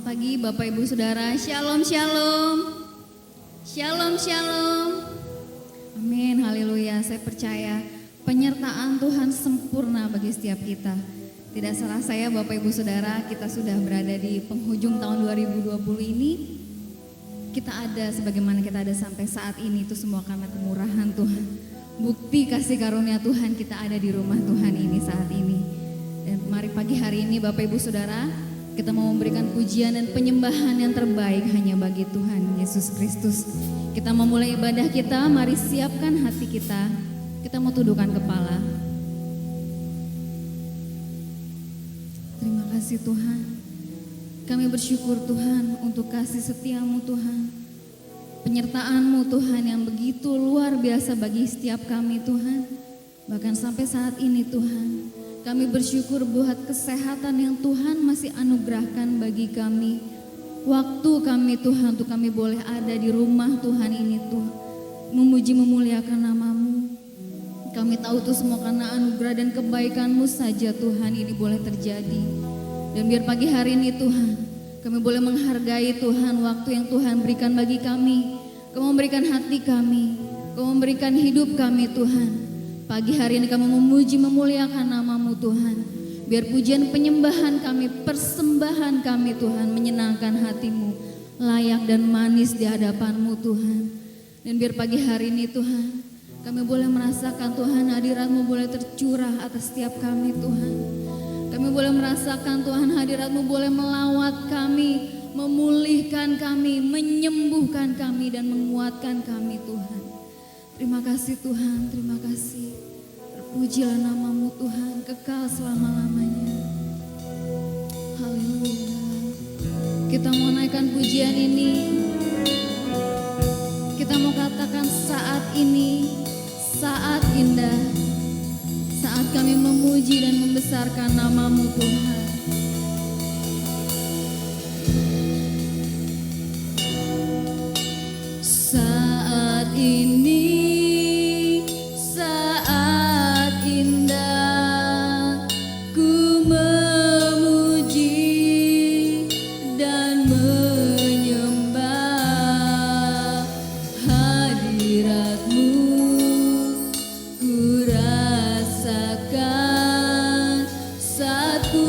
pagi Bapak Ibu Saudara, Shalom Shalom. Shalom Shalom. Amin, haleluya. Saya percaya penyertaan Tuhan sempurna bagi setiap kita. Tidak salah saya Bapak Ibu Saudara, kita sudah berada di penghujung tahun 2020 ini. Kita ada sebagaimana kita ada sampai saat ini itu semua karena kemurahan Tuhan. Bukti kasih karunia Tuhan kita ada di rumah Tuhan ini saat ini. Dan mari pagi hari ini Bapak Ibu Saudara, kita mau memberikan pujian dan penyembahan yang terbaik hanya bagi Tuhan Yesus Kristus. Kita mau mulai ibadah kita, mari siapkan hati kita. Kita mau tundukkan kepala. Terima kasih Tuhan. Kami bersyukur Tuhan untuk kasih setiamu Tuhan. Penyertaan-Mu Tuhan yang begitu luar biasa bagi setiap kami Tuhan. Bahkan sampai saat ini Tuhan, kami bersyukur buat kesehatan yang Tuhan masih anugerahkan bagi kami. Waktu kami Tuhan untuk kami boleh ada di rumah Tuhan ini Tuhan, memuji memuliakan nama-Mu. Kami tahu itu semua karena anugerah dan kebaikan-Mu saja Tuhan ini boleh terjadi. Dan biar pagi hari ini Tuhan, kami boleh menghargai Tuhan waktu yang Tuhan berikan bagi kami. Kau memberikan hati kami, Kau memberikan hidup kami Tuhan. Pagi hari ini kami memuji memuliakan nama-Mu Tuhan. Biar pujian penyembahan kami, persembahan kami Tuhan menyenangkan hati-Mu, layak dan manis di hadapan-Mu Tuhan. Dan biar pagi hari ini Tuhan, kami boleh merasakan Tuhan hadirat-Mu boleh tercurah atas setiap kami Tuhan. Kami boleh merasakan Tuhan hadirat-Mu boleh melawat kami, memulihkan kami, menyembuhkan kami dan menguatkan kami Tuhan. Terima kasih Tuhan, terima kasih. Terpujilah nama-Mu Tuhan, kekal selama-lamanya. Haleluya. Kita mau naikkan pujian ini. Kita mau katakan saat ini, saat indah. Saat kami memuji dan membesarkan nama-Mu Tuhan. Saat ini, saat indah, ku memuji dan menyembah hadirat-Mu. Ku rasakan saat ku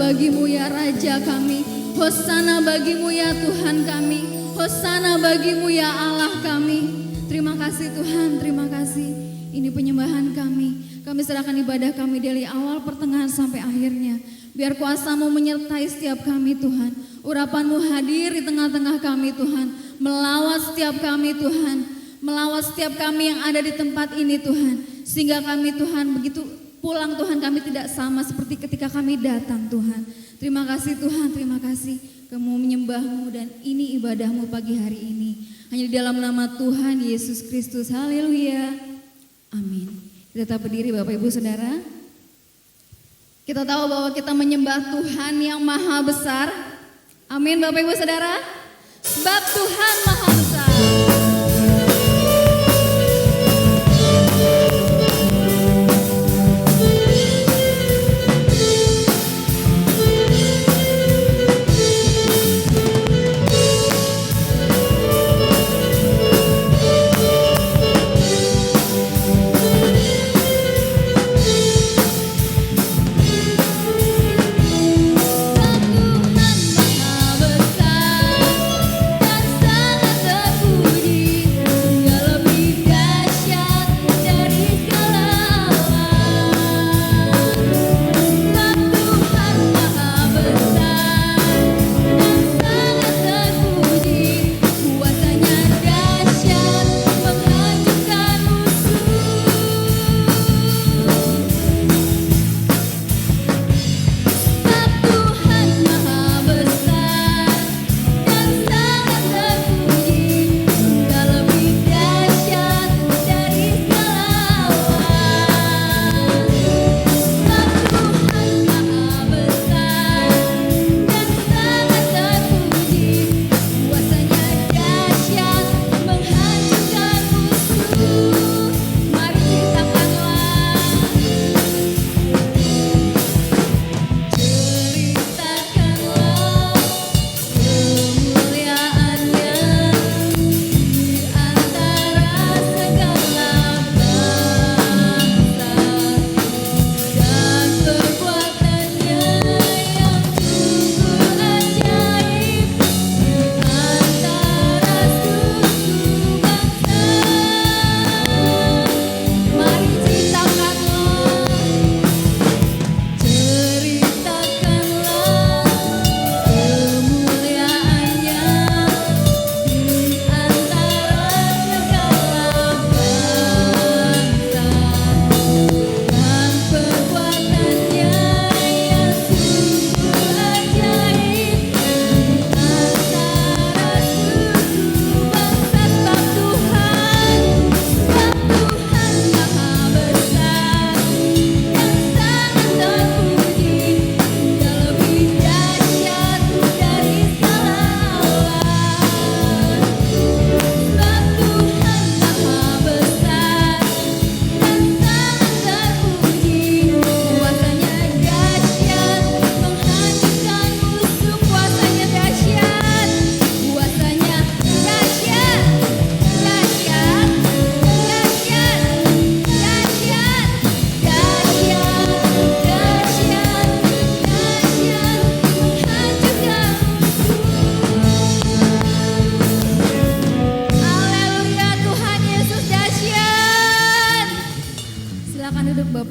bagimu ya Raja kami. Hosana bagimu ya Tuhan kami. Hosana bagimu ya Allah kami. Terima kasih Tuhan, terima kasih. Ini penyembahan kami. Kami serahkan ibadah kami dari awal, pertengahan sampai akhirnya. Biar kuasa-Mu menyertai setiap kami Tuhan. Urapan-Mu hadir di tengah-tengah kami Tuhan. Melawat setiap kami Tuhan. Melawat setiap kami yang ada di tempat ini Tuhan. Sehingga kami Tuhan begitu pulang Tuhan, kami tidak sama seperti ketika kami datang Tuhan. Terima kasih Tuhan, terima kasih. Kamu menyembah-Mu dan ini ibadah-Mu pagi hari ini. Hanya di dalam nama Tuhan Yesus Kristus. Haleluya. Amin. Kita tetap berdiri Bapak Ibu Saudara. Kita tahu bahwa kita menyembah Tuhan yang maha besar. Amin Bapak Ibu Saudara. Sebab Tuhan maha besar.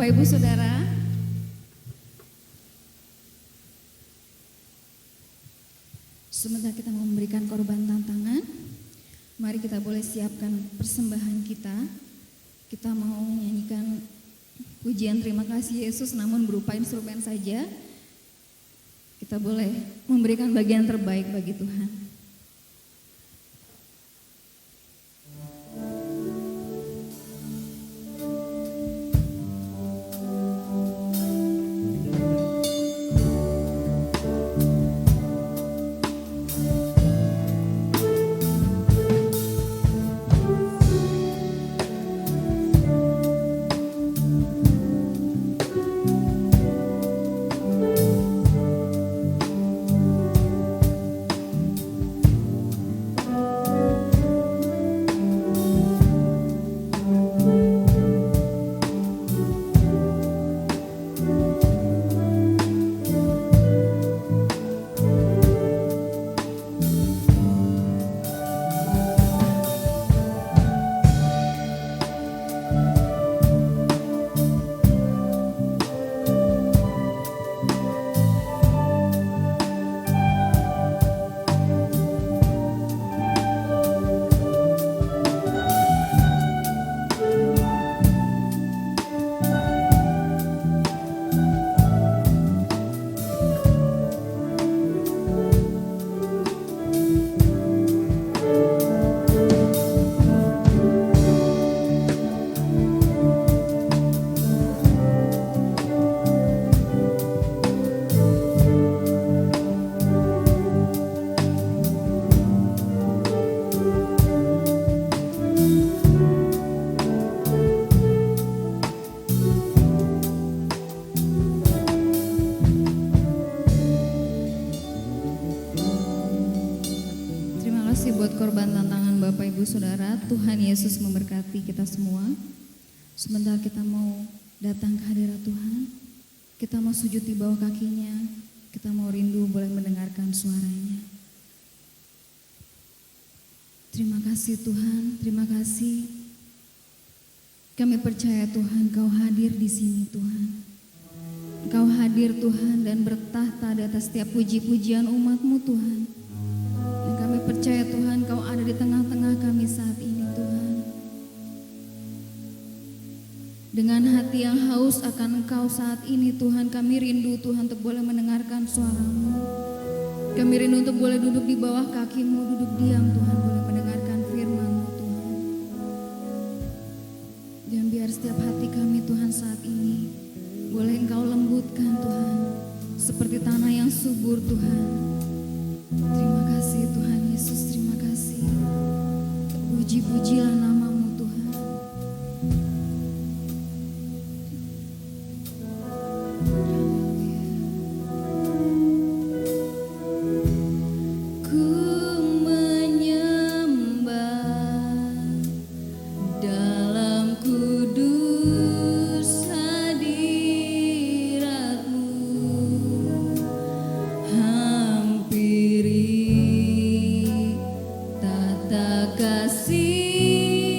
Bapak Ibu Saudara. Sebentar kita mau memberikan korban tantangan. Mari kita boleh siapkan persembahan kita. Kita mau menyanyikan pujian terima kasih Yesus namun berupa instrumen saja. Kita boleh memberikan bagian terbaik bagi Tuhan. korban tantangan Bapak Ibu Saudara. Tuhan Yesus memberkati kita semua. Sebentar kita mau datang ke hadirat Tuhan. Kita mau sujud di bawah kakinya. Kita mau rindu boleh mendengarkan suaranya. Terima kasih Tuhan, terima kasih. Kami percaya Tuhan, Kau hadir di sini Tuhan. Kau hadir Tuhan dan bertahta di atas setiap puji-pujian umat-Mu Tuhan. Dan kami percaya Tuhan Kau ada di tengah-tengah kami saat ini Tuhan. Dengan hati yang haus akan Engkau saat ini Tuhan, kami rindu Tuhan untuk boleh mendengarkan suara-Mu. Kami rindu untuk boleh duduk di bawah kaki-Mu, duduk diam Tuhan, boleh mendengarkan firman-Mu Tuhan. Dan biar setiap hati kami Tuhan saat ini boleh Engkau lembutkan Tuhan, seperti tanah yang subur Tuhan. Terima kasih Tuhan Yesus, terima kasih. Puji-pujilah nama-Mu Tuhan. Ku menyembah dalam kudus hadirat-Mu, hampiri tata kasih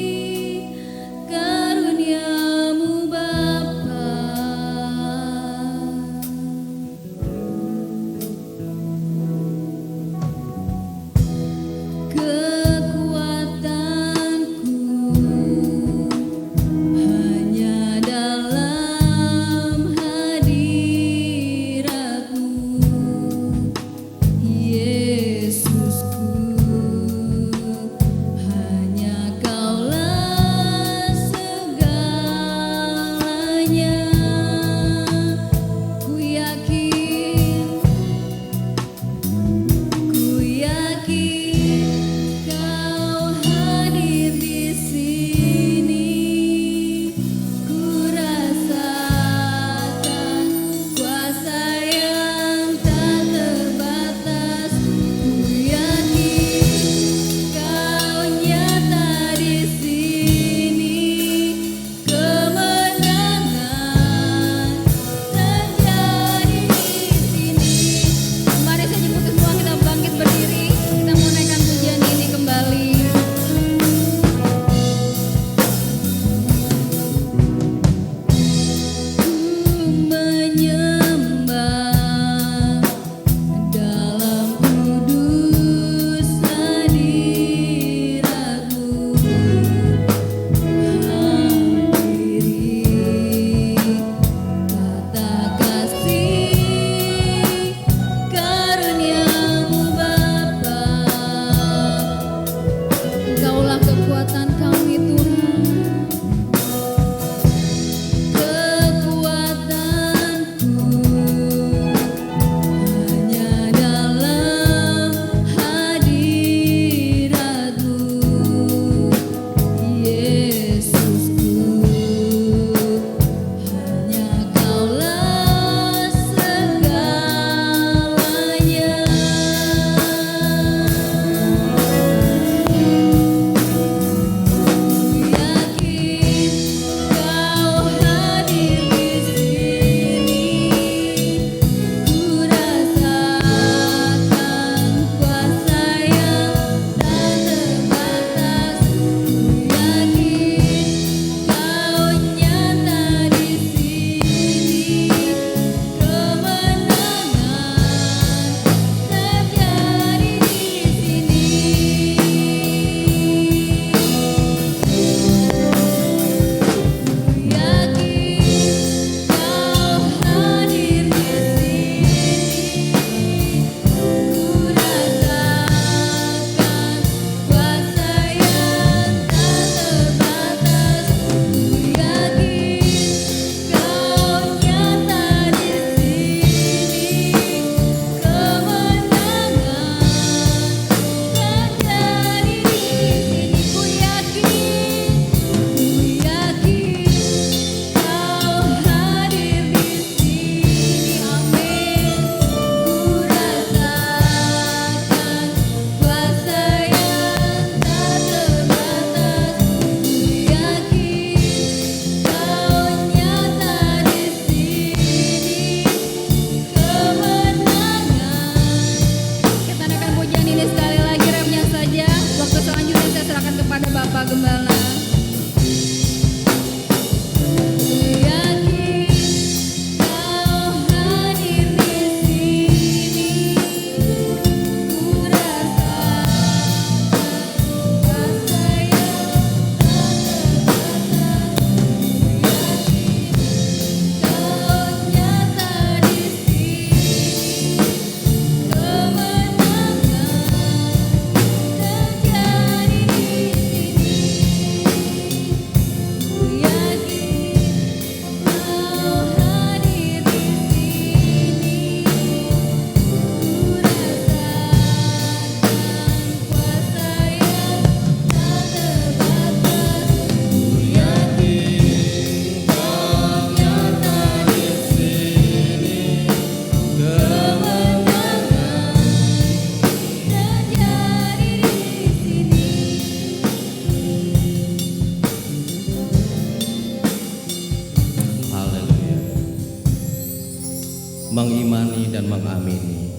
Mengimani dan mengamini,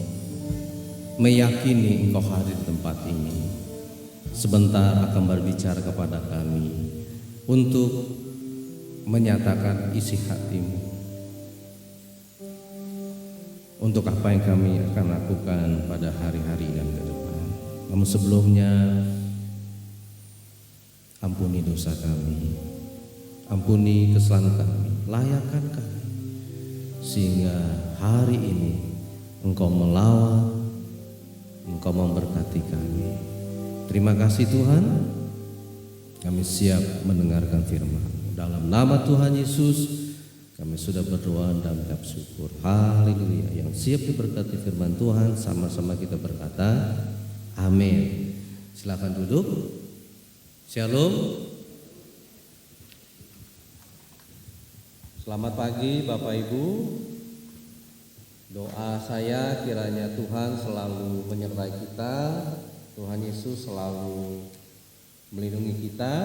meyakini Engkau hadir di tempat ini. Sebentar akan berbicara kepada kami untuk menyatakan isi hatimu, untuk apa yang kami akan lakukan pada hari-hari dan ke depan. Namun sebelumnya, ampuni dosa kami, ampuni kesalahan kami, layakkan kami, sehingga hari ini Engkau melawat, Engkau memberkati kami. Terima kasih Tuhan, kami siap mendengarkan firman. Dalam nama Tuhan Yesus kami sudah berdoa dan mengucap syukur. Haleluya. Yang siap diberkati firman Tuhan, sama-sama kita berkata amin. Silakan duduk. Shalom. Selamat pagi Bapak Ibu. Doa saya kiranya Tuhan selalu menyertai kita, Tuhan Yesus selalu melindungi kita,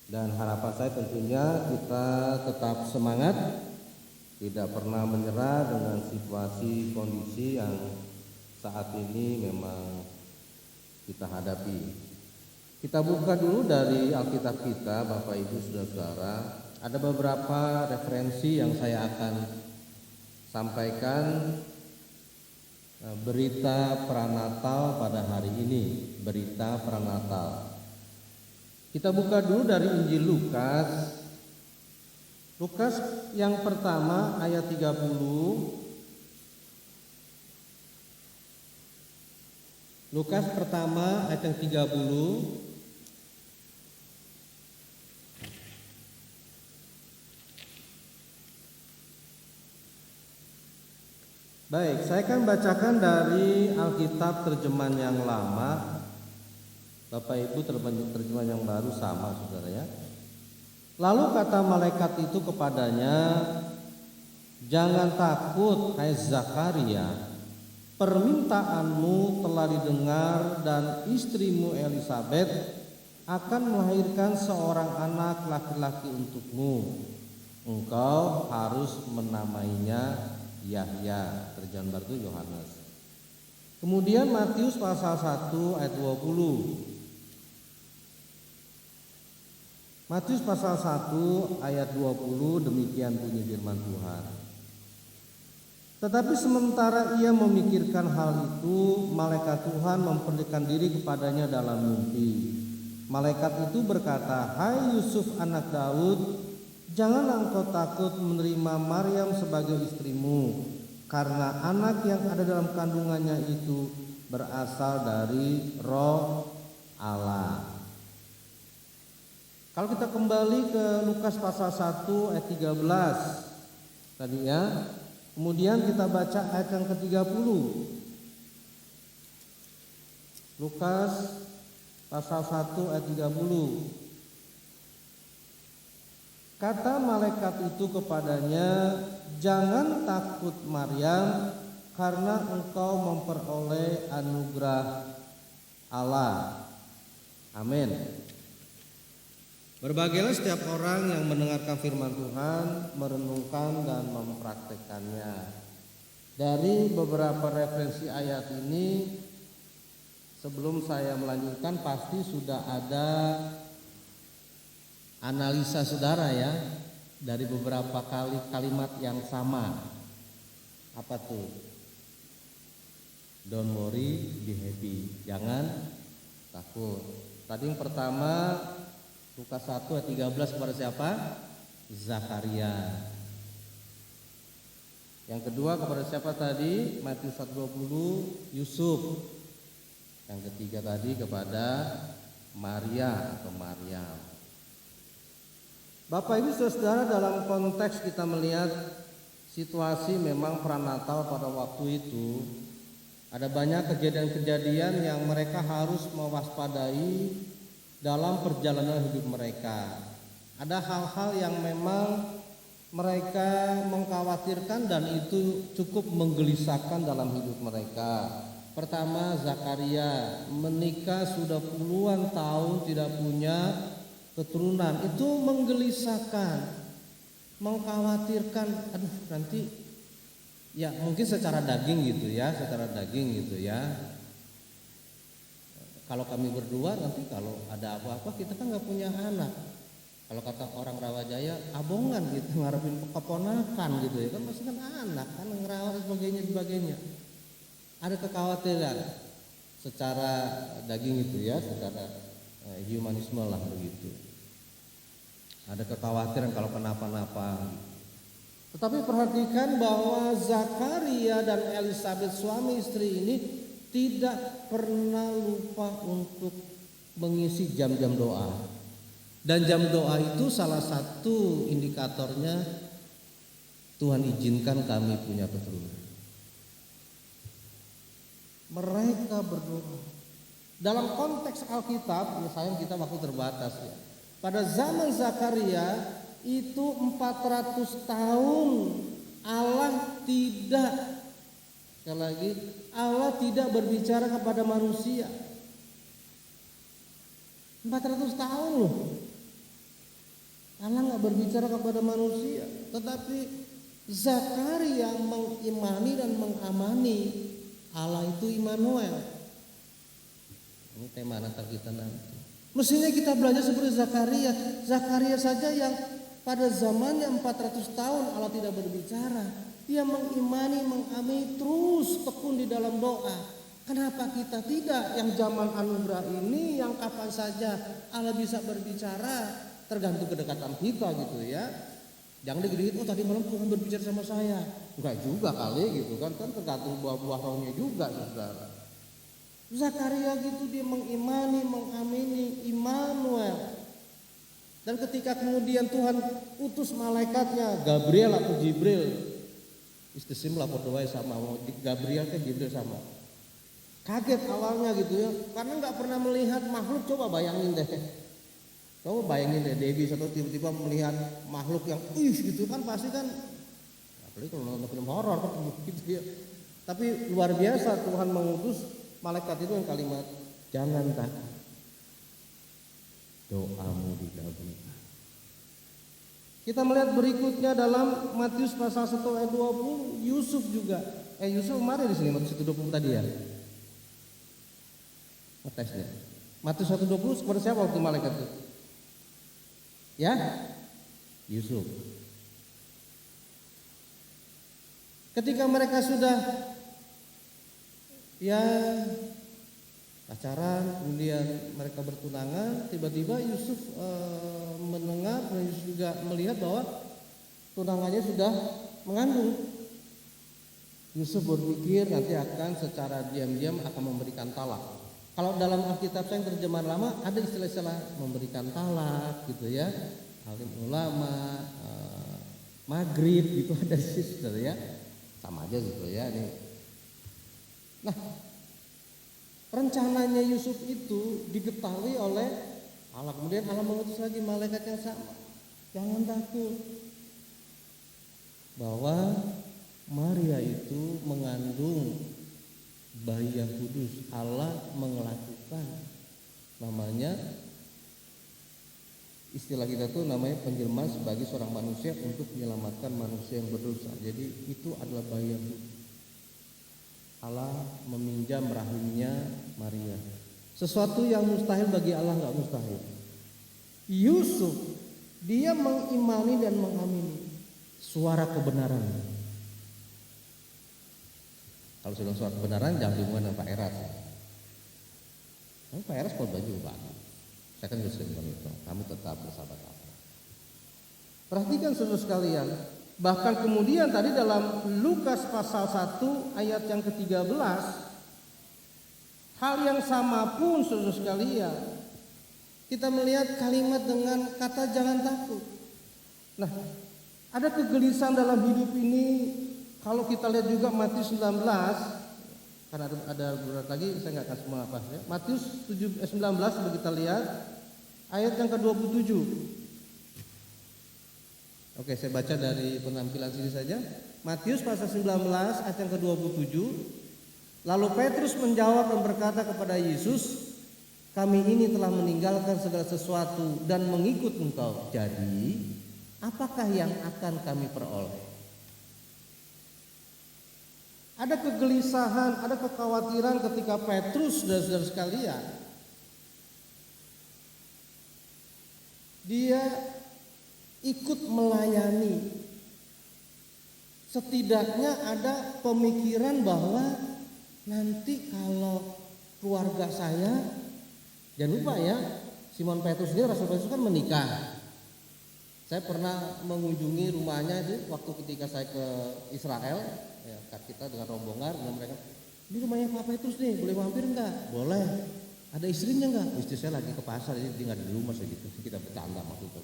dan harapan saya tentunya kita tetap semangat, tidak pernah menyerah dengan situasi kondisi yang saat ini memang kita hadapi. Kita buka dulu dari Alkitab kita, Bapak Ibu Saudara-saudara. Ada beberapa referensi yang saya akan sampaikan. Berita Pranatal pada hari ini, berita Pranatal. Kita buka dulu dari Injil Lukas. Lukas yang pertama ayat 30. Lukas pertama ayat yang 30. Baik, saya akan bacakan dari Alkitab terjemahan yang lama. Bapak Ibu terjemahan yang baru sama saudara ya. Lalu kata malaikat itu kepadanya, jangan takut hai Zakaria, permintaanmu telah didengar dan istrimu Elisabet akan melahirkan seorang anak laki-laki untukmu. Engkau harus menamainya Yahya. Terjemahan baru Yohanes. Kemudian Matius pasal 1 ayat 20. Matius pasal 1 ayat 20, demikian bunyi firman Tuhan. Tetapi sementara ia memikirkan hal itu, malaikat Tuhan memperlihatkan diri kepadanya dalam mimpi. Malaikat itu berkata, hai Yusuf anak Daud, janganlah engkau takut menerima Maryam sebagai istrimu, karena anak yang ada dalam kandungannya itu berasal dari Roh Allah. Kalau kita kembali ke Lukas pasal 1 ayat 13 tadi ya, kemudian kita baca ayat yang ke-30. Lukas pasal 1 ayat 30. Kata malaikat itu kepadanya, jangan takut Maryam, karena engkau memperoleh anugerah Allah. Amin. Berbahagialah setiap orang yang mendengarkan firman Tuhan, merenungkan dan mempraktekkannya. Dari beberapa referensi ayat ini, sebelum saya melanjutkan pasti sudah ada analisa saudara ya, dari beberapa kalimat yang sama. Apa tuh? Don't worry, be happy. Jangan takut. Tadi yang pertama Lukas 1 ayat 13 kepada siapa? Zakaria. Yang kedua kepada siapa tadi? Matius 1:20, Yusuf. Yang ketiga tadi kepada Maria atau Maryam. Bapak Ibu Saudara, dalam konteks kita melihat situasi memang pranatal pada waktu itu, ada banyak kejadian-kejadian yang mereka harus mewaspadai dalam perjalanan hidup mereka. Ada hal-hal yang memang mereka mengkhawatirkan dan itu cukup menggelisahkan dalam hidup mereka. Pertama, Zakaria menikah sudah puluhan tahun tidak punya keturunan. Itu menggelisahkan, mengkhawatirkan. Aduh, nanti ya mungkin secara daging gitu ya, Kalau kami berdua nanti kalau ada apa-apa kita kan nggak punya anak. Kalau kata orang Rawajaya, abongan gitu, ngarepin keponakan gitu ya, kan masih kan anak, kan ngerawat sebagainya. Ada kekhawatiran secara daging itu ya, secara humanisme lah begitu. Ada kekhawatiran kalau kenapa-napa. Tetapi perhatikan bahwa Zakaria dan Elizabeth suami istri ini tidak pernah lupa untuk mengisi jam-jam doa. Dan jam doa itu salah satu indikatornya Tuhan izinkan kami punya keturunan. Mereka berdoa. Dalam konteks Alkitab, misalnya kita waktu terbatas ya. Pada zaman Zakaria itu 400 tahun Allah tidak, sekali lagi, Allah tidak berbicara kepada manusia. 400 tahun loh. Allah nggak berbicara kepada manusia, tetapi Zakaria mengimani dan mengamani Allah itu Immanuel. Ini tema Natal kita nanti. Mestinya kita belajar seperti Zakaria. Zakaria saja yang pada zamannya 400 tahun Allah tidak berbicara, dia mengimani, mengamini, terus tekun di dalam doa. Kenapa kita tidak? Yang zaman anugerah ini, yang kapan saja Allah bisa berbicara, tergantung kedekatan kita gitu ya. Jangan dikit-dikit, oh tadi malam Tuhan berbicara sama saya. Enggak juga kali gitu kan tergantung buah-buah rohnya juga saudara. Zakaria gitu, dia mengimani, mengamini Immanuel. Dan ketika kemudian Tuhan utus malaikatnya, Gabriel atau Jibril, istisim lapor doa sama, Gabriel kan Jibril sama. Kaget awalnya gitu ya, karena nggak pernah melihat makhluk. Coba bayangin deh, Dewi atau tiba-tiba melihat makhluk yang gitu kan pasti kan, apalagi kalau nonton film horor kan gitu ya. Tapi luar biasa Tuhan mengutus malaikat itu yang kalimat, jangan takut, doamu dikabulkan. Kita melihat berikutnya dalam Matius pasal 1 ayat 20, Yusuf juga. Yusuf kemarin di sini Matius 1:20 tadi ya. Tesnya. Matius 1:20 kepada siapa waktu malaikat itu? Ya, Yusuf. Ketika mereka sudah ya pacaran, kemudian mereka bertunangan, tiba-tiba Yusuf mendengar dan Yusuf juga melihat bahwa tunangannya sudah mengandung. Yusuf berpikir nanti akan secara diam-diam akan memberikan talak. Kalau dalam Alkitab yang terjemahan lama ada istilah-istilah memberikan talak gitu ya, alim ulama, maghrib gitu ada sih saudara ya, sama aja gitu ya ini. Nah, rencananya Yusuf itu diketahui oleh Allah, kemudian Allah mengutus lagi malaikat yang sama, jangan takut bahwa Maria itu mengandung bayi yang kudus. Allah melakukan namanya, istilah kita tuh namanya penjelmaan sebagai seorang manusia untuk menyelamatkan manusia yang berdosa. Jadi itu adalah bayi yang kudus. Allah meminjam rahimnya Maria. Sesuatu yang mustahil bagi Allah nggak mustahil. Yusuf dia mengimani dan mengamini suara kebenaran. Kalau sudah suara kebenaran jangan dihubungkan dengan Pak Eras. Pak Eras khotbah juga bagus. Saya kan juga sering itu. Kamu tetap bersahabat Allah. Perhatikan saudara sekalian. Bahkan kemudian tadi dalam Lukas pasal 1 ayat yang ke-13, hal yang sama pun saudara sekalian. kita melihat kalimat dengan kata jangan takut. Nah, ada kegelisahan dalam hidup ini. Kalau kita lihat juga Matius 19, karena ada beberapa lagi saya nggak akan semua apa ya. Matius 19 coba kita lihat ayat yang ke-27. Oke, saya baca dari penampilan sini saja. Matius pasal 19 ayat yang ke-27. Lalu Petrus menjawab dan berkata kepada Yesus, kami ini telah meninggalkan segala sesuatu dan mengikut Engkau. Jadi, apakah yang akan kami peroleh? Ada kegelisahan, ada kekhawatiran ketika Petrus, saudara-saudara sekalian, dia ikut melayani. Setidaknya ada pemikiran bahwa nanti kalau keluarga saya, jangan lupa ya, Simon Petrus ini, Rasul Petrus kan menikah. Saya pernah mengunjungi rumahnya itu waktu ketika saya ke Israel, ya, kita dengan rombongan, dengan mereka, ini rumahnya Pak Petrus nih, boleh mampir enggak? Boleh. Ada istrinya enggak? Istri saya lagi ke pasar, jadi dia nggak di rumah segitu. Kita bercanda waktu itu.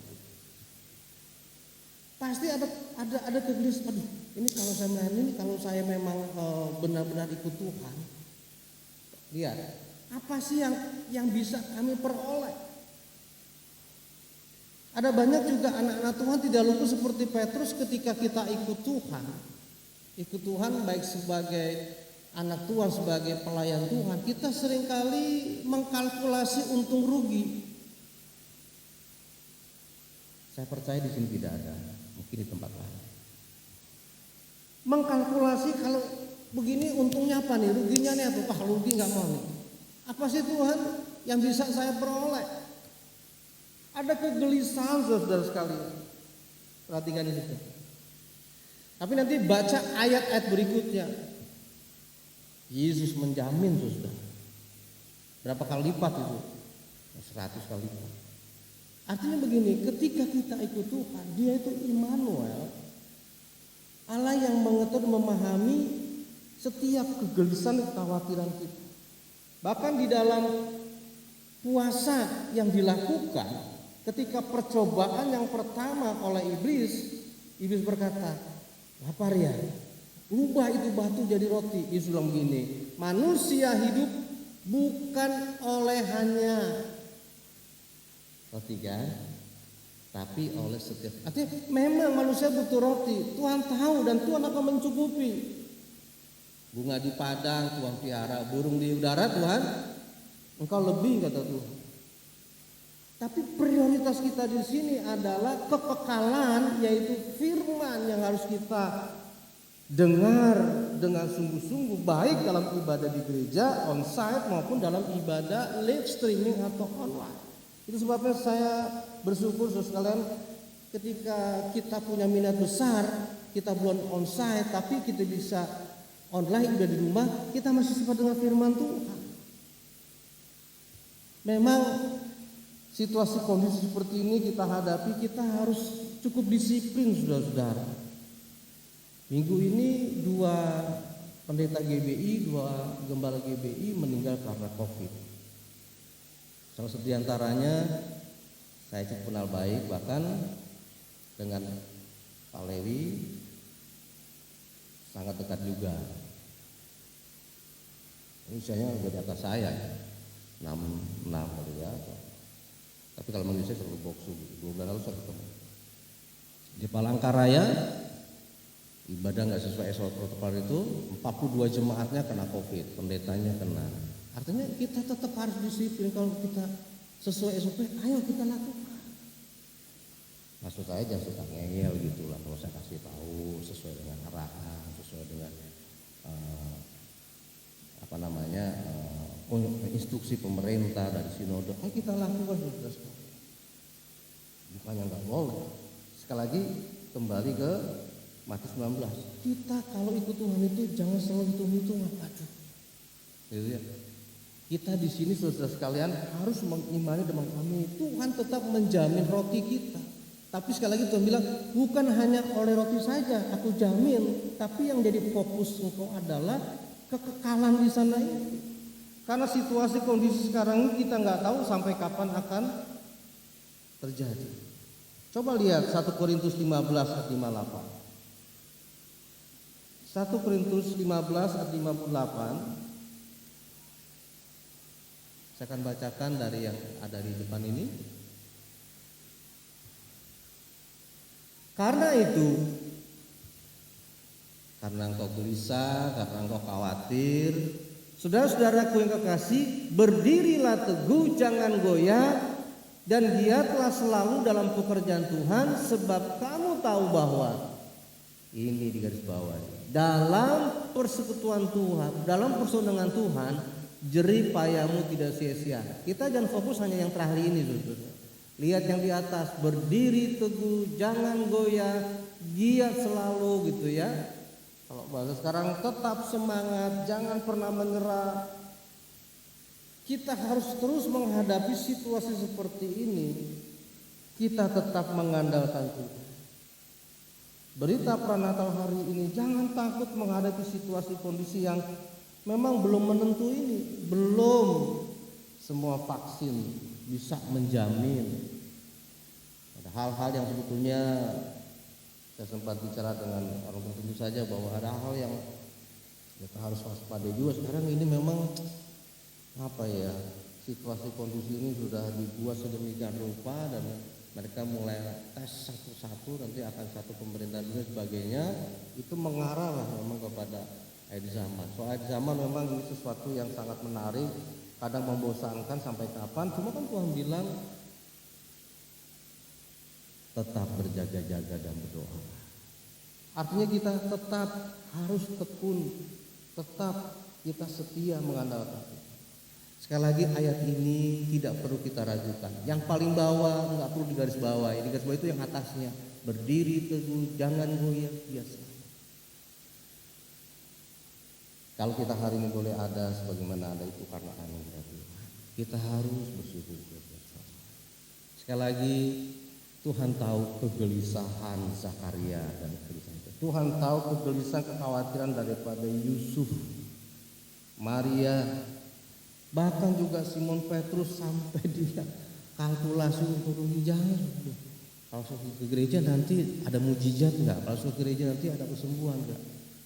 Pasti ada kegelisahan. Aduh, ini kalau saya melayani, ini kalau saya memang benar-benar ikut Tuhan, lihat apa sih yang bisa kami peroleh? Ada banyak juga anak-anak Tuhan tidak luput seperti Petrus ketika kita ikut Tuhan. Ikut Tuhan baik sebagai anak Tuhan, sebagai pelayan Tuhan, kita seringkali mengkalkulasi untung rugi. Saya percaya di sini tidak ada, mungkin di tempat lain. Mengkalkulasi kalau begini untungnya apa nih, ruginya nih apa? Rugi nggak mau nih. Apa sih Tuhan yang bisa saya peroleh? Ada kegelisahan saudara sekalian. Perhatikan di situ. Tapi nanti baca ayat-ayat berikutnya. Yesus menjamin saudara. Berapa kali lipat itu? 100 kali lipat. Artinya begini, ketika kita ikut Tuhan, Dia itu Immanuel, Allah yang mengetahui, memahami setiap kegelisahan, kekhawatiran kita. Bahkan di dalam puasa yang dilakukan, ketika percobaan yang pertama oleh iblis berkata, lapar ya, ubah itu batu jadi roti. Yesus bilang begini, manusia hidup bukan oleh hanya roti kan, tapi oleh setiap. Artinya memang manusia butuh roti. Tuhan tahu dan Tuhan akan mencukupi. Bunga di padang Tuhan piara, burung di udara Tuhan engkau lebih, kata Tuhan. Tapi prioritas kita di sini adalah kekekalan, yaitu firman yang harus kita dengar dengan sungguh-sungguh, baik dalam ibadah di gereja on-site maupun dalam ibadah live streaming atau online. Itu sebabnya saya bersyukur saudara sekalian, ketika kita punya minat besar, kita belum on-site tapi kita bisa online, udah di rumah, kita masih sempat dengar firman Tuhan. Memang situasi kondisi seperti ini kita hadapi, kita harus cukup disiplin saudara-saudara. Minggu ini 2 pendeta GBI, 2 gembala GBI meninggal karena COVID. Salah satu diantaranya saya cukup kenal baik, bahkan dengan Pak Lewi sangat dekat juga. Usianya udah di atas saya, 66 kali ya. Tapi kalau manggil saya selalu boksu, 2 bulan lalu saya ketemu di Palangkaraya, ibadah nggak sesuai SOP protokol itu, 42 jemaatnya kena COVID, pendetanya kena. Artinya kita tetap harus disiplin. Kalau kita sesuai SOP, ayo kita lakukan. Maksud saya jangan suka ngeyel gitu lah. Kalau saya kasih tahu sesuai dengan arahan, sesuai dengan instruksi pemerintah dari sinode, kita lakukan. Bukannya nggak boleh. Sekali lagi kembali ke Matius 19. Kita kalau ikut Tuhan itu jangan selalu hitung-hitungan. Aduh, gitu ya. Kita di sini saudara sekalian harus mengimani dan mengamini Tuhan tetap menjamin roti kita. Tapi sekali lagi Tuhan bilang bukan hanya oleh roti saja aku jamin, tapi yang jadi fokus engkau adalah kekekalan di sana ini. Karena situasi kondisi sekarang ini kita nggak tahu sampai kapan akan terjadi. Coba lihat 1 Korintus 15 ayat 58. 1 Korintus 15 ayat 58. Saya akan bacakan dari yang ada di depan ini. Karena itu, karena engkau gelisah, karena engkau khawatir, saudara-saudaraku yang kekasih, berdirilah teguh, jangan goyah, dan giatlah selalu dalam pekerjaan Tuhan, sebab kamu tahu bahwa ini di garis bawah, dalam persekutuan Tuhan, dalam persekutuan dengan Tuhan, jerih payamu tidak sia-sia. Kita jangan fokus hanya yang terakhir ini, saudara. Lihat yang di atas, berdiri teguh, jangan goyah, giat selalu gitu ya. Kalau bahasa sekarang, tetap semangat, jangan pernah menyerah. Kita harus terus menghadapi situasi seperti ini. Kita tetap mengandalkan Tuhan. Berita pranatal hari ini, jangan takut menghadapi situasi kondisi yang memang belum menentu ini. Belum semua vaksin bisa menjamin. Ada hal-hal yang sebetulnya saya sempat bicara dengan orang tertentu saja bahwa ada hal yang kita harus waspada juga. Sekarang ini memang situasi kondisi ini sudah dibuat sedemikian rupa dan mereka mulai tes satu-satu, nanti akan satu pemerintahan dan sebagainya. Itu mengarah lah memang kepada akhir zaman. Soal akhir zaman memang ini sesuatu yang sangat menarik, kadang membosankan sampai kapan. Cuma kan Tuhan bilang tetap berjaga-jaga dan berdoa. Artinya kita tetap harus tekun, tetap kita setia mengandalkan Tuhan. Sekali lagi ayat ini tidak perlu kita ragukan. Yang paling bawah nggak perlu digaris bawah. Ini garis bawah itu yang atasnya. Berdiri teguh, jangan goyah, biasa. Kalau kita hari ini boleh ada sebagaimana ada itu karena anugerah Tuhan. Kita harus bersyukur. Sekali lagi, Tuhan tahu kegelisahan Zakaria dan kegelisahan itu. Tuhan tahu kegelisahan, kekhawatiran daripada Yusuf, Maria, bahkan juga Simon Petrus, sampai dia kalkulasi untuk jangan. Kalau saya ke gereja nanti ada mujizat enggak? Kalau saya ke gereja nanti ada kesembuhan enggak?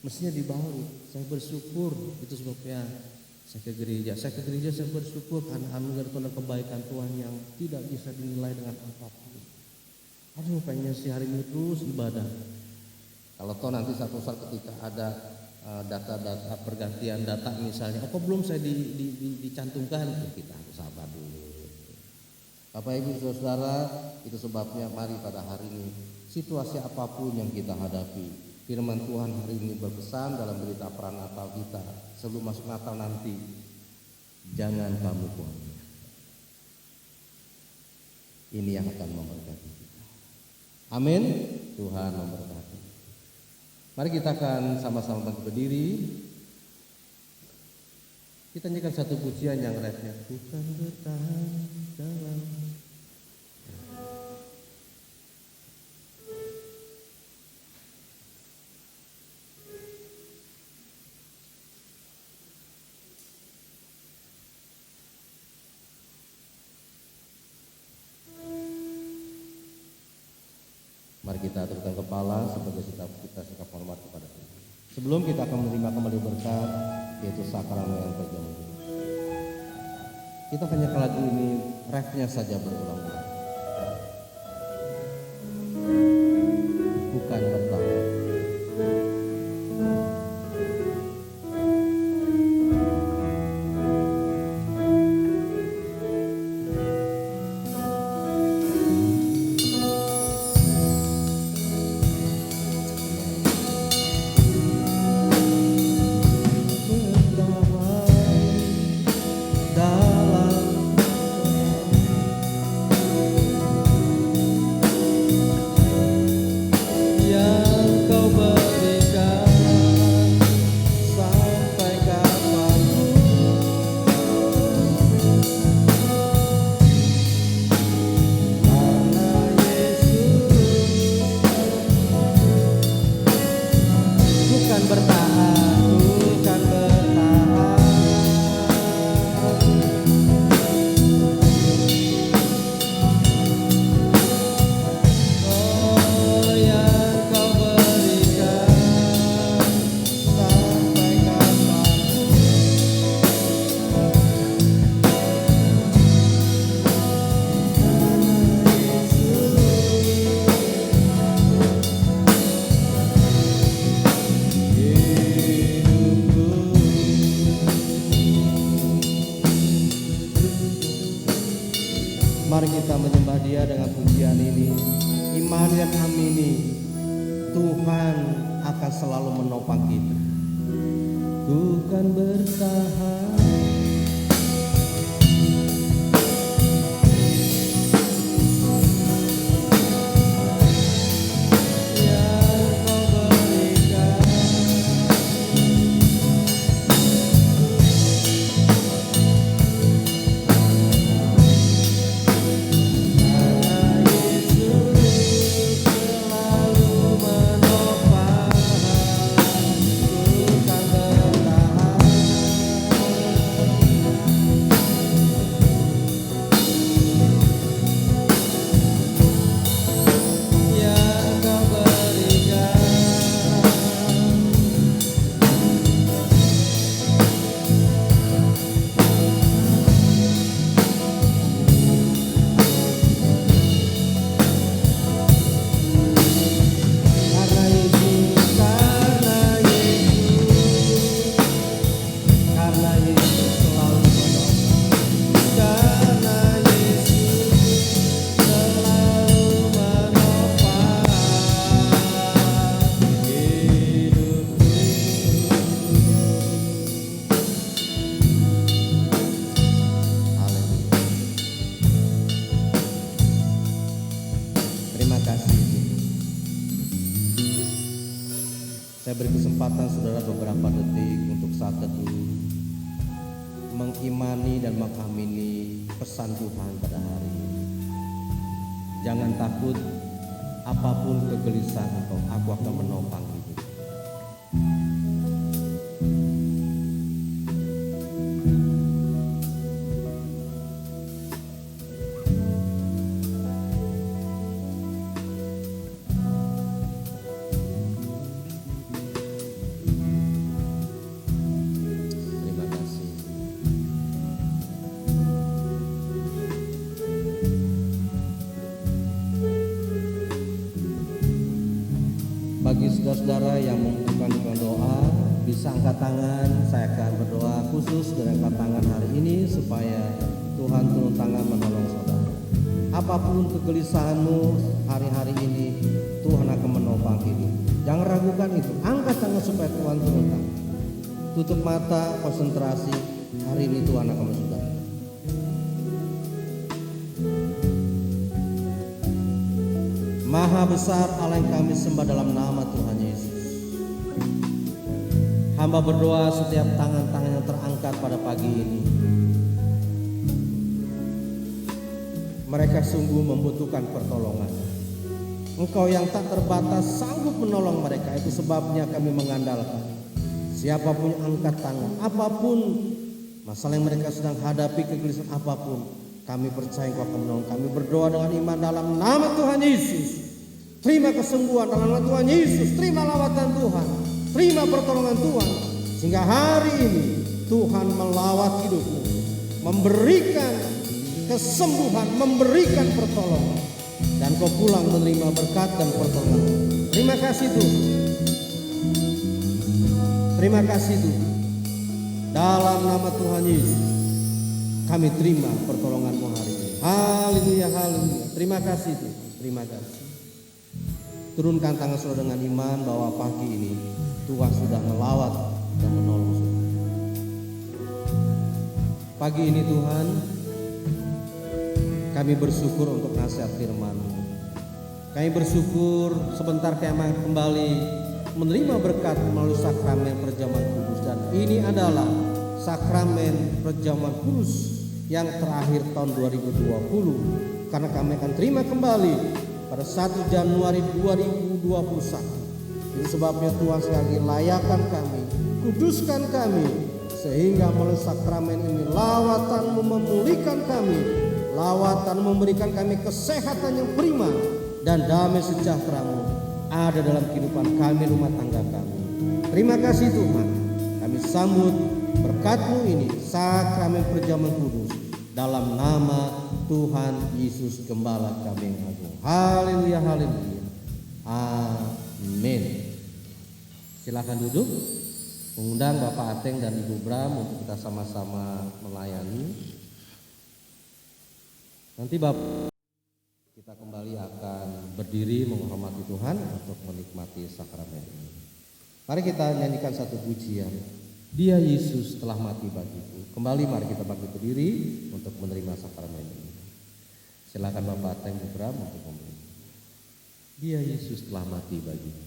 Mestinya dibalik. Saya bersyukur, itu sebabnya saya ke gereja. Saya bersyukur karena anugerah Tuhan dan kebaikan Tuhan yang tidak bisa dinilai dengan apapun. Aduh, pengen sih hari ini terus ibadah. Kalau toh nanti satu saat ketika ada data-data pergantian data misalnya, kok belum saya dicantumkan, kita harus sabar dulu. Bapak Ibu Saudara, itu sebabnya mari pada hari ini situasi apapun yang kita hadapi, firman Tuhan hari ini berpesan dalam berita pranatal kita sebelum masuk Natal nanti, jangan kamu khawatir. Ini yang akan memberkati kita. Amin. Tuhan memberkati. Mari kita akan sama-sama berdiri. Kita nyanyikan satu pujian yang refnya, bukan bertahan dalam. Mari kita tundukkan kepala sebagai sikap hormat kepada Tuhan. Sebelum kita akan menerima kembali berkat, yaitu sakramen yang perjamuan. Kita hanya lagu ini refnya saja berulang-ulang. Bukan bertahan. Dalam sembah Dia dengan pujian ini. Imani dan amini, Tuhan akan selalu menopang kita. Tuhan bertahan. Saya beri kesempatan saudara beberapa detik untuk saat teduh, mengimani dan mengamini pesan Tuhan pada hari ini. Jangan takut, apapun kegelisahan engkau, aku akan menopang hidup. Bagi saudara-saudara yang membutuhkan doa, bisa angkat tangan. Saya akan berdoa khusus dengan angkat tangan hari ini supaya Tuhan turun tangan menolong saudara. Apapun kegelisahanmu hari-hari ini, Tuhan akan menopang hidup. Jangan ragukan itu. Angkat tangan supaya Tuhan turun tangan. Tutup mata, konsentrasi. Hari ini Tuhan akan mensudahi. Maha besar Allah yang kami sembah dalam nama Tuhan Yesus. Hamba berdoa setiap tangan-tangan yang terangkat pada pagi ini. Mereka sungguh membutuhkan pertolongan. Engkau yang tak terbatas sanggup menolong mereka. Itu sebabnya kami mengandalkan. Siapapun yang angkat tangan, apapun masalah yang mereka sedang hadapi, kegelisahan apapun, kami percaya Engkau akan menolong. Kami berdoa dengan iman dalam nama Tuhan Yesus. Terima kesembuhan dalam nama Tuhan Yesus. Terima lawatan Tuhan. Terima pertolongan Tuhan. Sehingga hari ini Tuhan melawat hidupmu, memberikan kesembuhan, memberikan pertolongan. Dan kau pulang menerima berkat dan pertolongan. Terima kasih Tuhan. Terima kasih Tuhan. Dalam nama Tuhan Yesus kami terima pertolongan-Mu hari ini. Haleluya, haleluya. Terima kasih Tuhan. Terima kasih. Turunkan tangan saudara dengan iman bahwa pagi ini Tuhan sudah melawat dan menolong saudara. Pagi ini Tuhan, kami bersyukur untuk nasihat firman-Mu. Kami bersyukur sebentar kami kembali menerima berkat melalui sakramen perjamuan kudus. Dan ini adalah sakramen perjamuan kudus yang terakhir tahun 2020. Karena kami akan terima kembali pada 1 Januari 2021. Ini sebabnya Tuhan sekali layakan kami, kuduskan kami, sehingga melalui sakramen ini lawatan memulihkan kami, lawatan memberikan kami kesehatan yang prima, dan damai sejahtera-Mu ada dalam kehidupan kami, rumah tangga kami. Terima kasih Tuhan, kami sambut berkat-Mu ini, sakramen perjamuan kudus, dalam nama Tuhan Yesus Gembala kami yang agung. Haleluya, haleluya. Amin. Silakan duduk. Mengundang Bapak Ateng dan Ibu Bram untuk kita sama-sama melayani. Nanti Bapak berdiri menghormati Tuhan untuk menikmati sakramen ini. Mari kita nyanyikan satu pujian. Dia Yesus telah mati bagiku. Kembali mari kita bangkit berdiri untuk menerima sakramen ini. Silakan Bapak Teng Bram untuk memberi. Dia Yesus telah mati bagiku.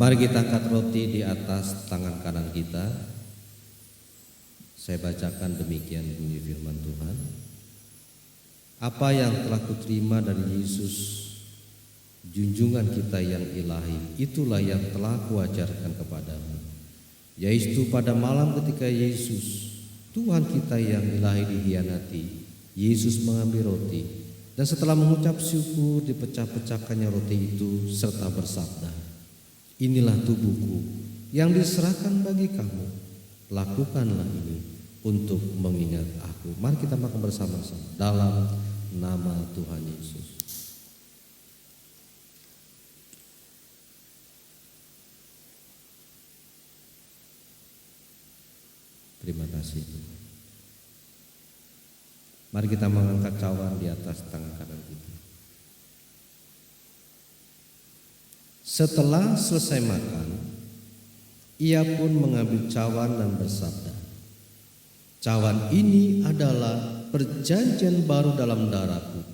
Mari kita angkat roti di atas tangan kanan kita. Saya bacakan demikian bunyi firman Tuhan. Apa yang telah kuterima dari Yesus, junjungan kita yang ilahi, itulah yang telah kuajarkan kepadamu. Yaitu pada malam ketika Yesus, Tuhan kita yang ilahi dihianati, Yesus mengambil roti, dan setelah mengucap syukur dipecah-pecahkannya roti itu serta bersabda, inilah tubuhku yang diserahkan bagi kamu. Lakukanlah ini untuk mengingat aku. Mari kita makan bersama-sama dalam nama Tuhan Yesus. Terima kasih. Mari kita mengangkat cawan di atas tangan kanan kita. Setelah selesai makan, ia pun mengambil cawan dan bersabda, cawan ini adalah perjanjian baru dalam darahku.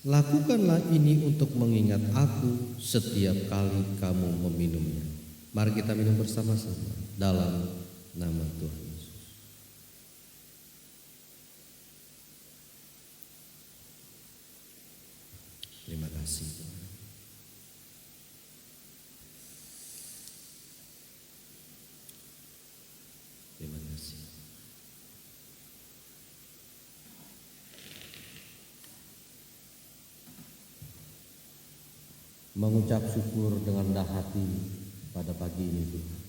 Lakukanlah ini untuk mengingat aku setiap kali kamu meminumnya. Mari kita minum bersama-sama dalam nama Tuhan Yesus. Terima kasih Tuhan. Terima kasih. Mengucap syukur dengan rendah hati pada pagi ini Tuhan.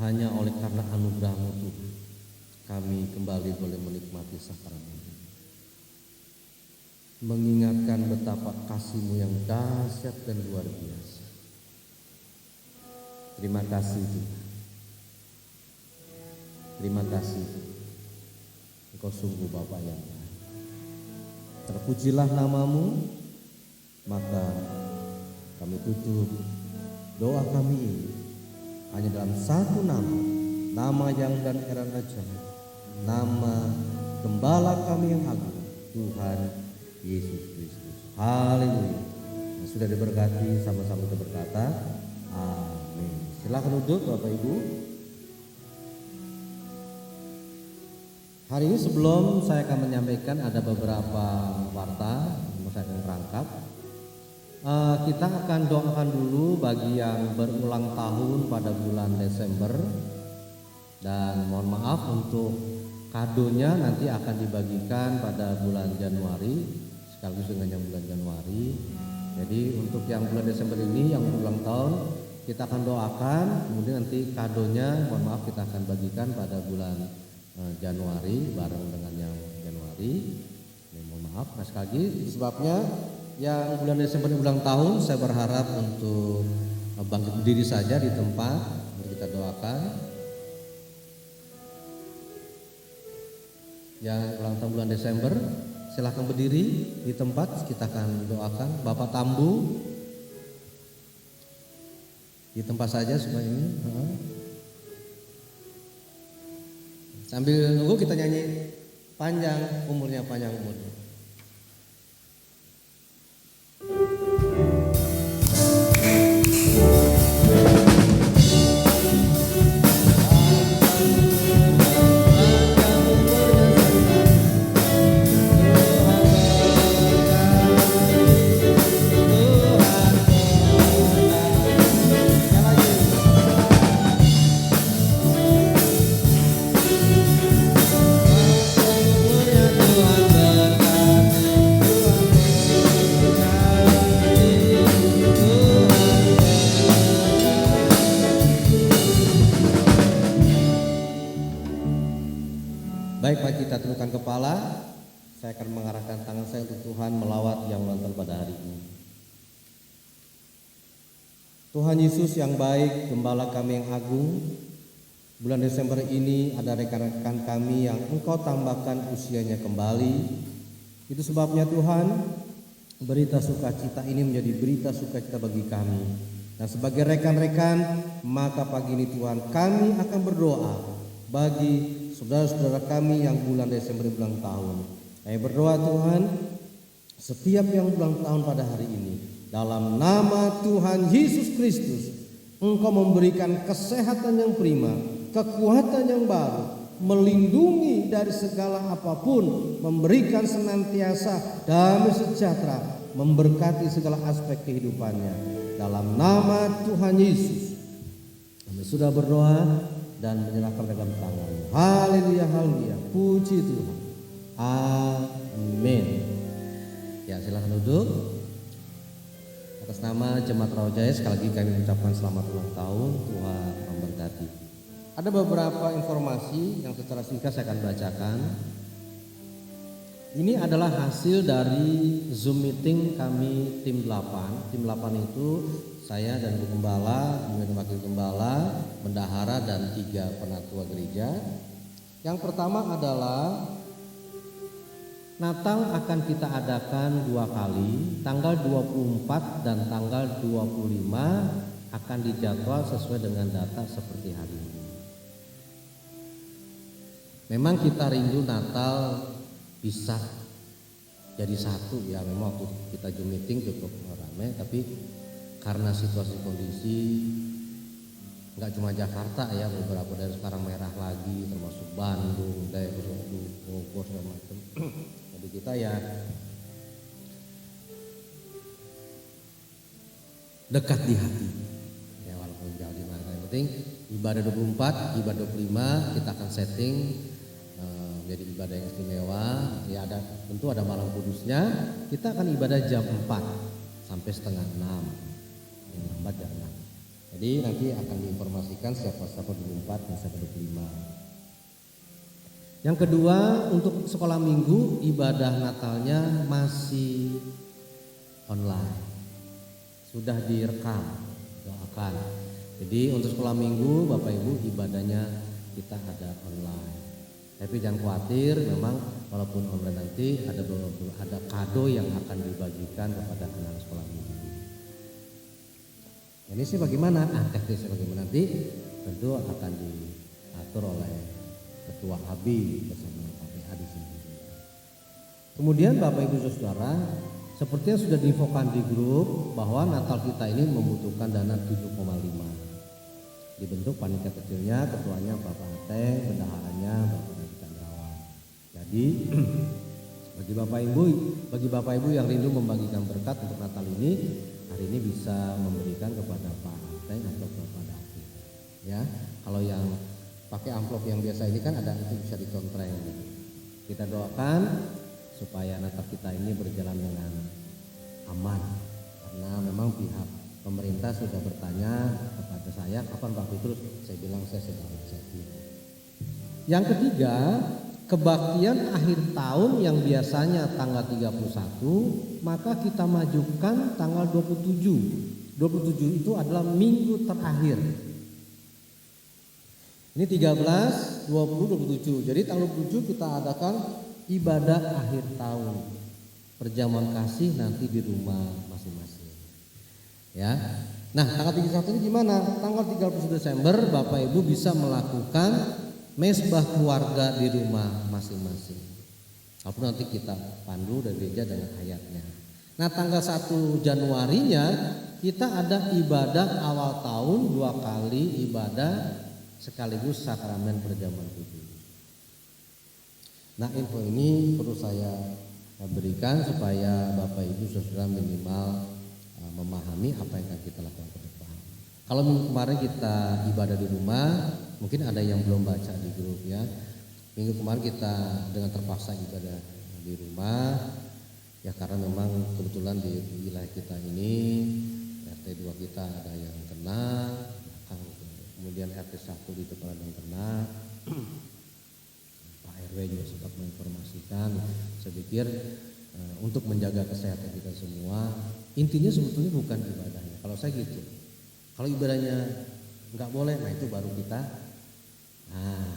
Hanya oleh karena anugerah-Mu Tuhan, kami kembali boleh menikmati sakramen ini. Mengingatkan betapa kasih-Mu yang dahsyat dan luar biasa. Terima kasih Tuhan. Terima kasih. Engkau sungguh Bapa yang baik. Terpujilah namamu. Maka kami tutup doa kami ini hanya dalam satu nama yang dan heran ajaib, nama Gembala kami yang agung, Tuhan Yesus Kristus. Haleluya. Nah, sudah diberkati, sama-sama kita berkata amin. Silakan duduk Bapak Ibu. Hari ini sebelum saya akan menyampaikan ada beberapa warta yang saya akan rangkap. Kita akan doakan dulu bagi yang berulang tahun pada bulan Desember, dan mohon maaf untuk kadonya nanti akan dibagikan pada bulan Januari sekaligus dengan yang bulan Januari. Jadi untuk yang bulan Desember ini yang berulang tahun kita akan doakan, kemudian nanti kadonya mohon maaf kita akan bagikan pada bulan Januari bareng dengan yang Januari. Mohon maaf. Nah sekali lagi sebabnya yang bulan Desember ulang tahun, saya berharap untuk bangkit berdiri saja di tempat untuk kita doakan. Yang ulang tahun bulan Desember, silahkan berdiri di tempat, kita akan doakan. Bapak Tambu di tempat saja supaya ini. Sambil nunggu kita nyanyi panjang umurnya, panjang umurnya. Baik, mari kita tundukkan kepala. Saya akan mengarahkan tangan saya untuk Tuhan melawat yang ulang tahun pada hari ini. Tuhan Yesus yang baik, Gembala kami yang agung, bulan Desember ini ada rekan-rekan kami yang Engkau tambahkan usianya kembali. Itu sebabnya Tuhan, berita sukacita ini menjadi berita sukacita bagi kami. Dan sebagai rekan-rekan, maka pagi ini Tuhan kami akan berdoa bagi saudara-saudara kami yang bulan Desember ulang tahun. Kami berdoa Tuhan, setiap yang ulang tahun pada hari ini, dalam nama Tuhan Yesus Kristus, Engkau memberikan kesehatan yang prima, kekuatan yang baru, melindungi dari segala apapun, memberikan senantiasa damai sejahtera, memberkati segala aspek kehidupannya. Dalam nama Tuhan Yesus, kami sudah berdoa dan menyerahkan dalam tangan. Haleluya, haleluya, puji Tuhan. Amin. Ya, silakan duduk. Atas nama Jemaat Raujaya sekali lagi kami mengucapkan selamat ulang tahun, Tuhan memberkati. Ada beberapa informasi yang secara singkat saya akan bacakan. Ini adalah hasil dari Zoom meeting kami tim 8. Tim 8 itu saya dan Bu Gembala, kemudian Wakil Gembala, Bendahara dan 3 penatua gereja. Yang pertama adalah Natal akan kita adakan 2 kali, tanggal 24 dan tanggal 25 akan dijadwal sesuai dengan data seperti hari ini. Memang kita rindu Natal bisa jadi satu ya, memang waktu kita Zoom meeting cukup ramai, tapi karena situasi kondisi nggak cuma Jakarta ya, beberapa daerah sekarang merah lagi, termasuk Bandung, daerah Bogor segala macam. Jadi kita ya dekat di hati ya, walaupun jauh di mana. Yang penting ibadah 24, ibadah 25 kita akan setting jadi ibadah yang istimewa. Ya ada, tentu ada malam kudusnya. Kita akan ibadah jam 4 sampai setengah 6. Yang lambat jam 6. Jadi nanti akan diinformasikan siapa 24 dan siapa 25. Yang kedua, untuk sekolah minggu ibadah Natalnya masih online. Sudah direkam, doakan. Jadi untuk sekolah minggu Bapak Ibu ibadahnya kita ada online. Tapi jangan khawatir, memang walaupun online nanti ada kado yang akan dibagikan kepada anak sekolah minggu. Ini sih bagaimana? Teknisnya bagaimana nanti tentu akan diatur oleh Ketua ABI bersama KPA di sini. Kemudian Bapak Ibu Saudara, seperti yang sudah diinfokan di grup bahwa Natal kita ini membutuhkan dana 7,5. Dibentuk panitia kecilnya, ketuanya Bapak Ateng, bendaharanya Bapak Chandrawan. Jadi bagi Bapak Ibu yang rindu membagikan berkat untuk Natal ini, hari ini bisa memberikan kepada Pak Ateng atau Bapak David. Ya, kalau yang pakai amplop yang biasa ini kan ada, itu bisa dicontreng. Kita doakan supaya Natal kita ini berjalan dengan aman, karena memang pihak pemerintah sudah bertanya kepada saya kapan Pak Petrus, saya bilang saya sedang inisiatif. Yang ketiga, kebaktian akhir tahun yang biasanya tanggal 31 maka kita majukan tanggal 27. 27 itu adalah minggu terakhir. Ini 13, 20, 27. Jadi tanggal 27 kita adakan ibadah akhir tahun. Perjamuan kasih nanti di rumah masing-masing. Ya. Nah, tanggal 31 ini gimana? Tanggal 30 Desember Bapak Ibu bisa melakukan mesbah keluarga di rumah masing-masing. Walaupun nanti kita pandu dari gereja dengan ayatnya. Nah, tanggal 1 Januarinya kita ada ibadah awal tahun 2 kali ibadah sekaligus sakramen perjamuan kudus. Nah, info ini perlu saya berikan supaya Bapak Ibu Saudara minimal memahami apa yang akan kita lakukan ke depan. Kalau minggu kemarin kita ibadah di rumah, mungkin ada yang belum baca di grup ya. Minggu kemarin kita dengan terpaksa ibadah di rumah ya, karena memang kebetulan di wilayah kita ini RT 2 kita ada yang kena, kemudian RT 1 di depan ada yang kena. Pak RW juga sempat menginformasikan. Saya pikir untuk menjaga kesehatan kita semua, intinya sebetulnya bukan ibadahnya. Kalau saya gitu, kalau ibadahnya nggak boleh, nah itu baru kita. Nah,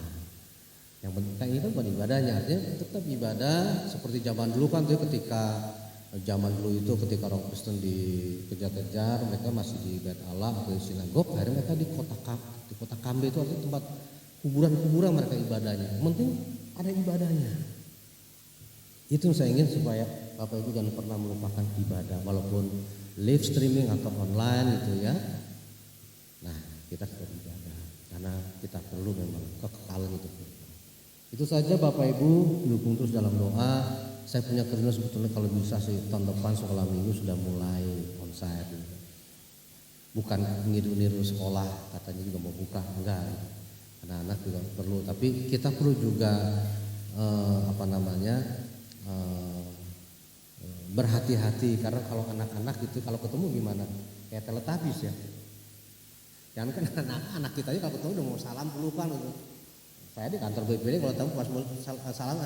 yang penting kan ini kan bukan ibadahnya, artinya tetap ibadah seperti zaman dulu kan tuh, ketika zaman dulu itu ketika orang Kristen dikejar-kejar, mereka masih di Bait Allah atau di sinagog, akhirnya mereka di kota Kambe itu artinya tempat kuburan-kuburan mereka ibadahnya. Yang penting ada ibadahnya. Itu yang saya ingin supaya Bapak Ibu jangan pernah melupakan ibadah walaupun live streaming atau online gitu ya. Nah, kita tetap ibadah karena kita perlu memang kekekalan itu. Itu saja Bapak Ibu, dukung terus dalam doa. Saya punya kerinduan sebetulnya kalau bisa sih tahun depan sekolah minggu sudah mulai onsite. Bukan niru-niru sekolah katanya juga mau buka, enggak. Anak-anak juga perlu, tapi kita perlu juga berhati-hati, karena kalau anak-anak gitu kalau ketemu gimana? Kayak teletabis ya. Jangan kan anak kita aja kalau ketemu udah mau salam pelukan gitu. Saya di kantor BPD kalau tahu pas mau salam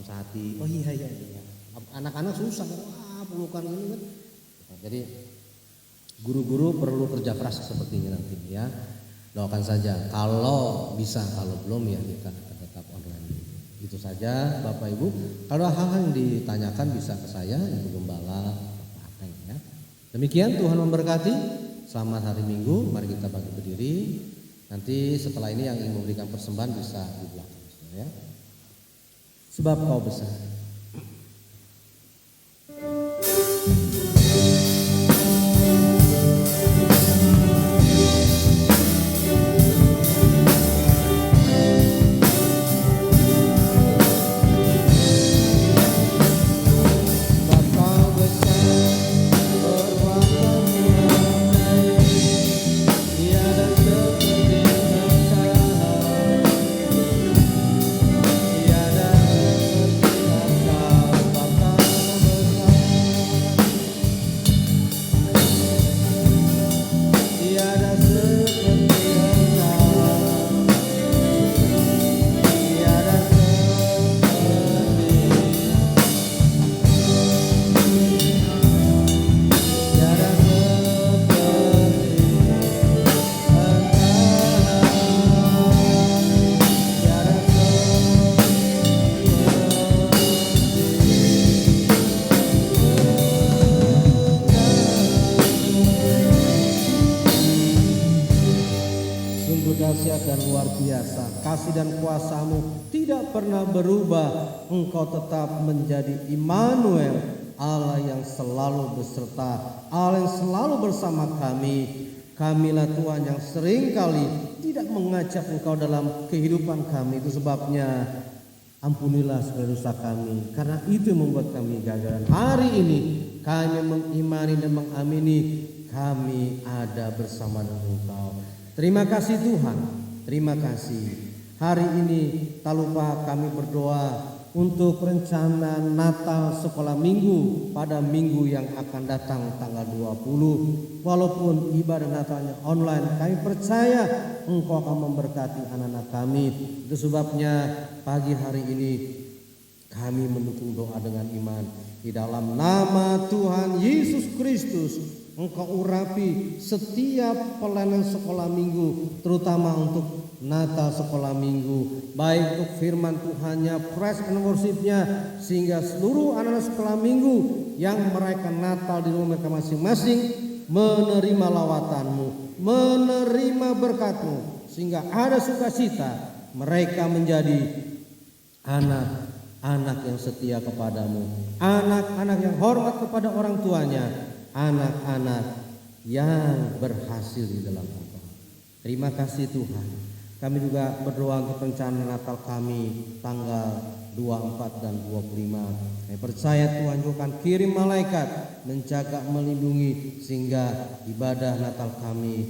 sehati. Oh iya. Anak-anak susah, wah pelukan ini kan. Jadi guru-guru perlu kerja keras sepertinya nanti ya. Doakan saja. Kalau bisa, kalau belum ya kita tetap online. Itu saja Bapak Ibu. Kalau hal-hal yang ditanyakan bisa ke saya, Ibu Gembala, Bapak Ateng ya. Demikian, Tuhan memberkati. Selamat hari Minggu. Mari kita bangkit berdiri. Nanti setelah ini yang ingin memberikan persembahan bisa di belakang ya. Sebab Kau besar. begitu dahsyat dan luar biasa. Kasih dan kuasa-Mu tidak pernah berubah. Engkau tetap menjadi Immanuel, Allah yang selalu beserta, Allah yang selalu bersama kami. Kamilah Tuhan yang seringkali tidak mengajak Engkau dalam kehidupan kami. Itu sebabnya ampunilah segala dosa kami, karena itu yang membuat kami gagal. Hari ini kami mengimani dan mengamini kami ada bersama dengan Engkau. Terima kasih Tuhan, terima kasih. Hari ini tak lupa kami berdoa untuk rencana Natal sekolah minggu pada minggu yang akan datang tanggal 20. Walaupun ibadah Natalnya online, kami percaya Engkau akan memberkati anak-anak kami. Itu sebabnya pagi hari ini kami mendukung doa dengan iman. Di dalam nama Tuhan Yesus Kristus, Engkau urapi setiap pelayanan sekolah minggu, terutama untuk Natal sekolah minggu, baik untuk firman Tuhannya, praise and worship-nya, sehingga seluruh anak-anak sekolah minggu yang merayakan Natal di rumah mereka masing-masing menerima lawatan-Mu, menerima berkat-Mu, sehingga ada sukacita. Mereka menjadi anak-anak yang setia kepadamu, anak-anak yang hormat kepada orang tuanya, anak-anak yang berhasil di dalam Engkau. Terima kasih Tuhan. Kami juga berdoa untuk rencana Natal kami tanggal 24 dan 25. Kami percaya Tuhan juga akan kirim malaikat menjaga, melindungi, sehingga ibadah Natal kami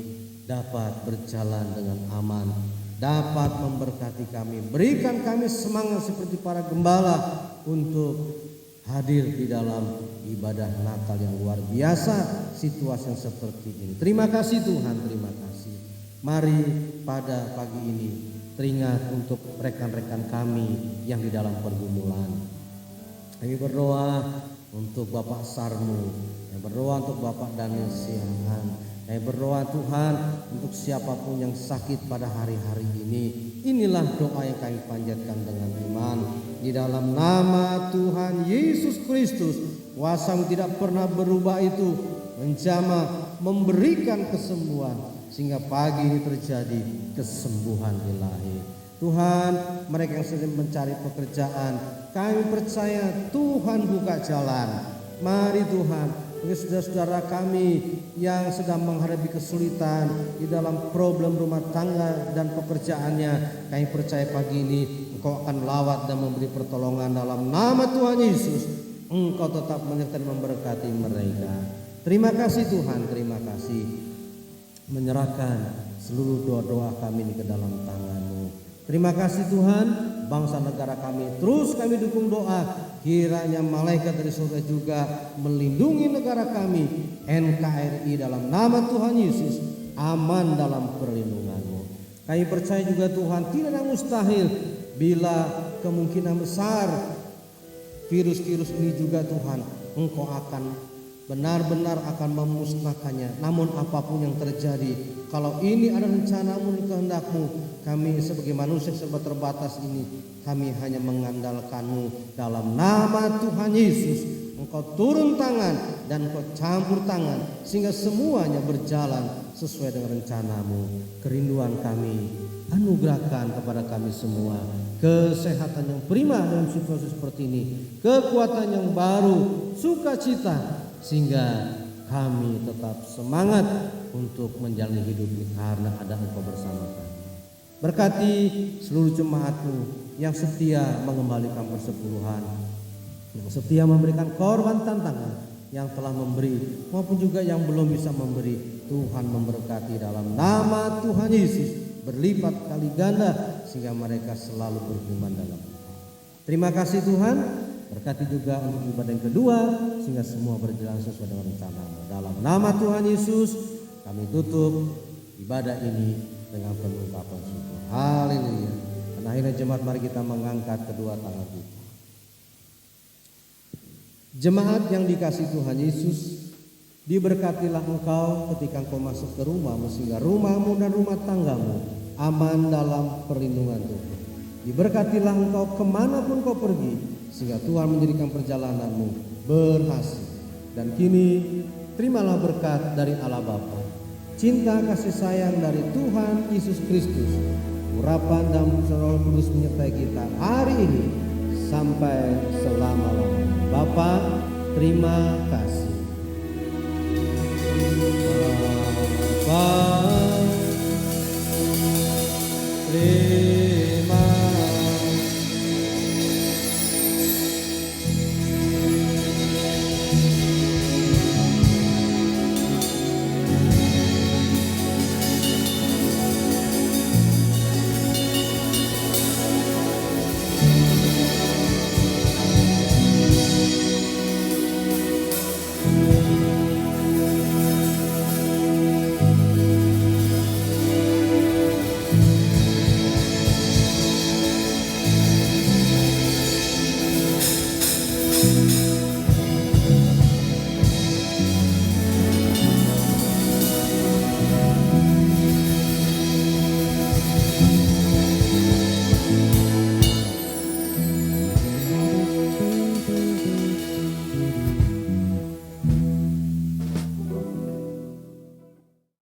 dapat berjalan dengan aman, dapat memberkati kami. Berikan kami semangat seperti para gembala untuk hadir di dalam ibadah Natal yang luar biasa, situasi yang seperti ini. Terima kasih Tuhan, terima kasih. Mari pada pagi ini teringat untuk rekan-rekan kami yang di dalam pergumulan. Kami berdoa untuk Bapak Sarmu, kami berdoa untuk Bapak Daniel Siangan, kami berdoa Tuhan untuk siapapun yang sakit pada hari-hari ini. Inilah doa yang kami panjatkan dengan iman. Di dalam nama Tuhan Yesus Kristus, kuasa-Mu tidak pernah berubah itu menjamah, memberikan kesembuhan, sehingga pagi ini terjadi kesembuhan ilahi. Tuhan, mereka yang sedang mencari pekerjaan, kami percaya Tuhan buka jalan. Mari Tuhan, bagi saudara-saudara kami yang sedang menghadapi kesulitan di dalam problem rumah tangga dan pekerjaannya, kami percaya pagi ini Engkau akan lawat dan memberi pertolongan dalam nama Tuhan Yesus. Engkau tetap menyertai dan memberkati mereka. Terima kasih Tuhan, terima kasih. Menyerahkan seluruh doa-doa kami ini ke dalam tangan-Mu. Terima kasih Tuhan, bangsa negara kami terus kami dukung doa. Kiranya malaikat dari surga juga melindungi negara kami, NKRI, dalam nama Tuhan Yesus, aman dalam perlindungan-Mu. Kami percaya juga Tuhan, tidak ada mustahil bila kemungkinan besar virus-virus ini juga Tuhan, Engkau akan benar-benar akan memusnahkannya. Namun apapun yang terjadi, kalau ini ada rencana-Mu dan kehendak-Mu, kami sebagai manusia serba terbatas ini, kami hanya mengandalkan-Mu. Dalam nama Tuhan Yesus, Engkau turun tangan dan Engkau campur tangan, sehingga semuanya berjalan sesuai dengan rencana-Mu. Kerinduan kami, anugerahkan kepada kami semua kesehatan yang prima dalam situasi seperti ini, kekuatan yang baru, sukacita, sehingga kami tetap semangat untuk menjalani hidup ini karena ada Engkau bersama kami. Berkati seluruh jemaat-Mu yang setia mengembalikan persepuluhan, yang setia memberikan korban tantangan, yang telah memberi maupun juga yang belum bisa memberi. Tuhan memberkati dalam nama Tuhan Yesus berlipat kali ganda, sehingga mereka selalu beriman dalam Engkau. Terima kasih Tuhan. Berkati juga untuk ibadah yang kedua, sehingga semua berjalan sesuai dengan rencana-Mu. Dalam nama Tuhan Yesus, kami tutup ibadah ini dengan penuh ungkapan syukur. Haleluya. Dan akhirnya jemaat, mari kita mengangkat kedua tangan kita. Jemaat yang dikasihi Tuhan Yesus, diberkatilah engkau ketika engkau masuk ke rumahmu, sehingga rumahmu dan rumah tanggamu aman dalam perlindungan Tuhan. Diberkatilah engkau kemanapun kau pergi, sehingga Tuhan menjadikan perjalananmu berhasil. Dan kini terimalah berkat dari Allah Bapa cinta kasih sayang dari Tuhan Yesus Kristus, urapan dan Roh Kudus menyertai kita hari ini sampai selama-lamanya. Bapa, terima kasih. Bapa